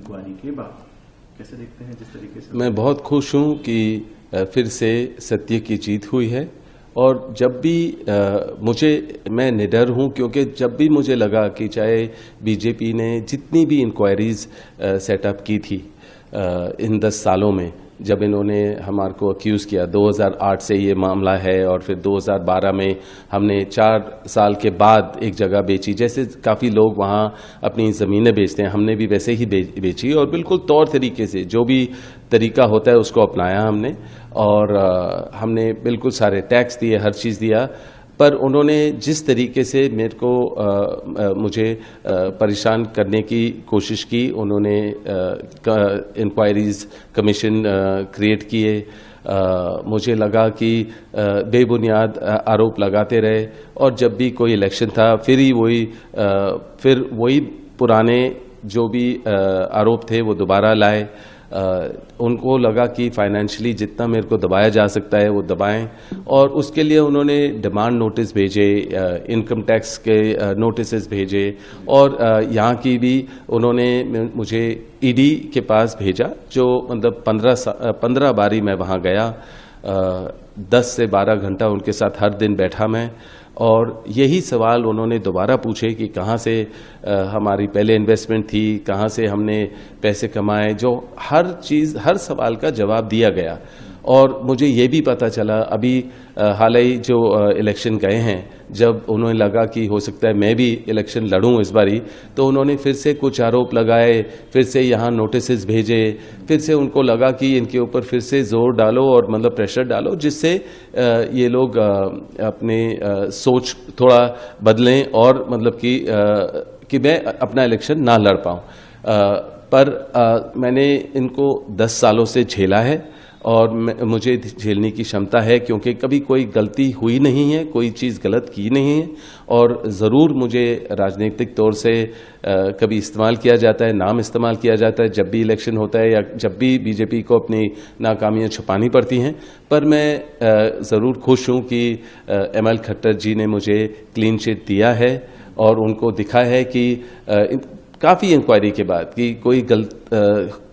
Inquiry के बाद कैसे देखते हैं जिस तरीके से? मैं बहुत खुश हूं कि फिर से सत्य की जीत हुई है। और जब भी मैं निडर हूं, क्योंकि जब भी मुझे लगा कि चाहे बीजेपी ने जितनी भी इंक्वायरीज सेटअप की थी इन 10 सालों में, जब इन्होंने हमारे को अक्यूज़ किया, 2008 से ये मामला है और फिर 2012 में हमने 4 साल के बाद एक जगह बेची, जैसे काफ़ी लोग वहाँ अपनी ज़मीनें बेचते हैं, हमने भी वैसे ही बेची और बिल्कुल तौर तरीके से जो भी तरीका होता है उसको अपनाया हमने। और हमने बिल्कुल सारे टैक्स दिए, हर चीज़ दिया। पर उन्होंने जिस तरीके से मेरे को मुझे परेशान करने की कोशिश की, उन्होंने इंक्वायरीज कमीशन क्रिएट किए, मुझे लगा कि बेबुनियाद आरोप लगाते रहे। और जब भी कोई इलेक्शन था फिर वही पुराने जो भी आरोप थे वो दोबारा लाए। उनको लगा कि फाइनेंशियली जितना मेरे को दबाया जा सकता है वो दबाएं, और उसके लिए उन्होंने डिमांड नोटिस भेजे, इनकम टैक्स के नोटिस भेजे, और यहाँ की भी उन्होंने मुझे ईडी के पास भेजा, जो मतलब 15 बारी मैं वहाँ गया, 10 से 12 घंटा उनके साथ हर दिन बैठा मैं। और यही सवाल उन्होंने दोबारा पूछे कि कहाँ से हमारी पहले इन्वेस्टमेंट थी, कहाँ से हमने पैसे कमाए, जो हर चीज़, हर सवाल का जवाब दिया गया। और मुझे ये भी पता चला अभी हाल ही जो इलेक्शन गए हैं, जब उन्हें लगा कि हो सकता है मैं भी इलेक्शन लड़ूं इस बारी, तो उन्होंने फिर से कुछ आरोप लगाए, फिर से यहाँ नोटिस भेजे, फिर से उनको लगा कि इनके ऊपर फिर से जोर डालो और मतलब प्रेशर डालो, जिससे ये लोग अपने सोच थोड़ा बदलें और मतलब कि मैं अपना इलेक्शन ना लड़ पाऊँ। पर मैंने इनको 10 सालों से झेला है और मुझे झेलने की क्षमता है, क्योंकि कभी कोई गलती हुई नहीं है, कोई चीज़ गलत की नहीं है। और ज़रूर मुझे राजनीतिक तौर से कभी इस्तेमाल किया जाता है, नाम इस्तेमाल किया जाता है जब भी इलेक्शन होता है या जब भी बीजेपी को अपनी नाकामियाँ छुपानी पड़ती हैं। पर मैं ज़रूर खुश हूँ कि एमएल खट्टर जी ने मुझे क्लीन चिट दिया है और उनको दिखा है कि काफ़ी इंक्वायरी के बाद कि कोई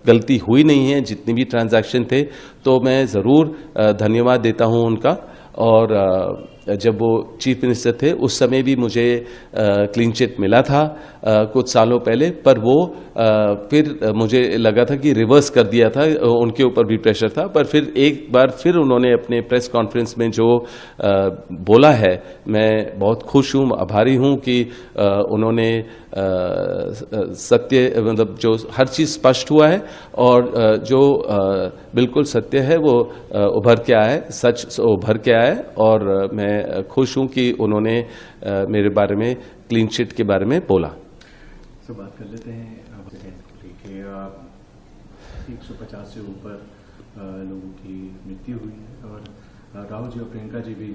गलती हुई नहीं है, जितनी भी ट्रांजैक्शन थे। तो मैं ज़रूर धन्यवाद देता हूं उनका। और जब वो चीफ मिनिस्टर थे उस समय भी मुझे क्लीन चिट मिला था कुछ सालों पहले, पर वो फिर मुझे लगा था कि रिवर्स कर दिया था, उनके ऊपर भी प्रेशर था। पर फिर एक बार फिर उन्होंने अपने प्रेस कॉन्फ्रेंस में जो बोला है, मैं बहुत खुश हूँ, आभारी हूँ कि उन्होंने सत्य, मतलब जो हर चीज़ स्पष्ट हुआ है और जो बिल्कुल सत्य है वो उभर के आया है, सच उभर के आया है। और मैं खुश हूँ कि उन्होंने मेरे बारे में, क्लीन चिट के बारे में बोला। तो बात कर लेते हैं कि 150 से ऊपर लोगों की मृत्यु हुई है और राहुल जी और प्रियंका जी भी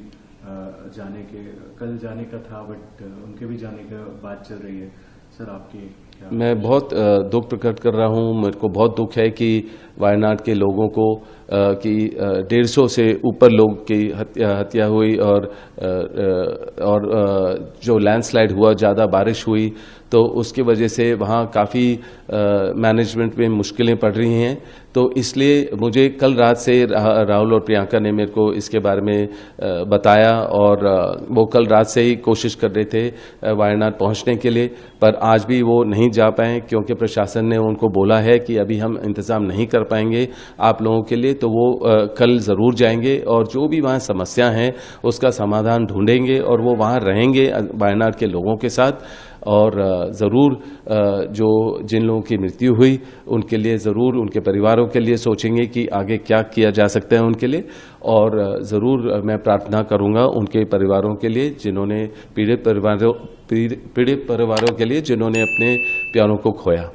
कल जाने का था, बट उनके भी जाने का बात चल रही है। सर आपकी क्या? मैं बहुत दुख प्रकट कर रहा हूँ। मेरे को बहुत दुख है कि वायनाड के लोगों को कि 150 से ऊपर लोग की हत्या हुई और जो लैंडस्लाइड हुआ, ज़्यादा बारिश हुई, तो उसकी वजह से वहाँ काफ़ी मैनेजमेंट में मुश्किलें पड़ रही हैं। तो इसलिए मुझे कल रात से राहुल और प्रियंका ने मेरे को इसके बारे में बताया और वो कल रात से ही कोशिश कर रहे थे वायनाड पहुँचने के लिए, पर आज भी वो नहीं जा पाए क्योंकि प्रशासन ने उनको बोला है कि अभी हम इंतज़ाम नहीं कर पाएंगे आप लोगों के लिए। तो वो कल ज़रूर जाएंगे और जो भी वहाँ समस्या हैं उसका समाधान ढूंढेंगे और वो वहाँ रहेंगे वायनाड के लोगों के साथ। और ज़रूर जिन लोगों की मृत्यु हुई उनके लिए ज़रूर, उनके परिवारों के लिए सोचेंगे कि आगे क्या किया जा सकता है उनके लिए। और ज़रूर मैं प्रार्थना करूंगा उनके परिवारों के लिए, जिन्होंने पीड़ित परिवारों के लिए जिन्होंने अपने प्यारों को खोया।